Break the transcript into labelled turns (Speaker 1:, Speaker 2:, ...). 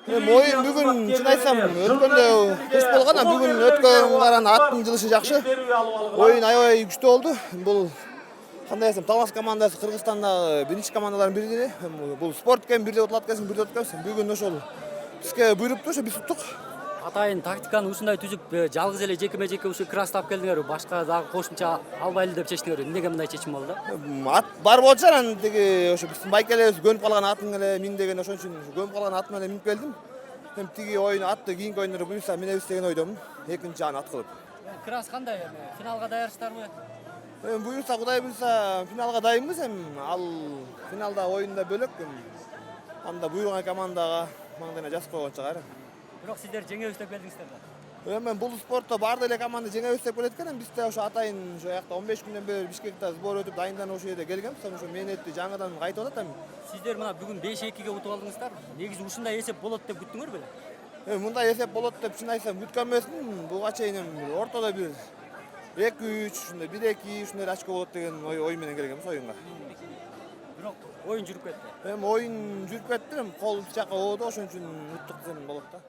Speaker 1: Oyun bugün şunu aytsam ötkөндө кыш болгон, бүгүн өткөн каран аттын жылышы жакшы. Oyun аябай күчтүү болду. Бул кандай десем, Талас командасы Кыргызстанда биринчи командалардын бири. Бул спорт экен, бирде утулат экенсиң, бирде уткансың. Бүгүн ошол бизге буйрупту, ошо биз уттук.
Speaker 2: Атайын тактиканы ушундай түзүп, жалгыз эле жекеме-жеке ушу крас тап келдиңер, башка дагы кошумча албайлы деп чечтиңер. Эмнеге мындай чечим болду?
Speaker 1: Ат бар болчу, анан тиги ошо биздин байкелебиз көнүп калган атын эле миндеген, ошон үчүн көнүп калган атым менен минип келдим. Эми тиги ойун атты кийинки оюндарда буюрса минебиз деген ойдомун. Экинчи жагын ат кылып.
Speaker 2: Крас кандай эми? Финалга даярсыздарбы?
Speaker 1: Эми буюрса Кудай буюрса финалга дайынбыз. Эми ал финалда оюнда бөлөк. Анда буйруган командага маңдайына жазып койгон чыгар.
Speaker 2: Бирок сиздер жеңебиз деп келдиңиздер да.
Speaker 1: Эми бул спортто баардык эле команда жеңебиз деп келет экен. Эми бизде ошо атайын ошо жакта 15 күндөн бери Бишкекте сбор өтүп дайынданып ошол жерде келгенбиз. Ошо мээнетти жаңыдан кайтып атат эми.
Speaker 2: Сиздер мына бүгүн 5-2-ге утуп алдыңыздар. Негизи ушундай эсеп болот деп күттүңөр беле?
Speaker 1: Эми мындай эсеп болот деп чын айтсам күткөн эмесмин. Буга чейин эми ортодо бир 2-3, ушундай 1-2 ушундай очко болот деген ой менен келгенбиз оюнга.
Speaker 2: Бирок оюн жүрүп кетти.
Speaker 1: Эми оюн жүрүп кетти, кол жака ооду, ошон үчүн уттук десем болот да.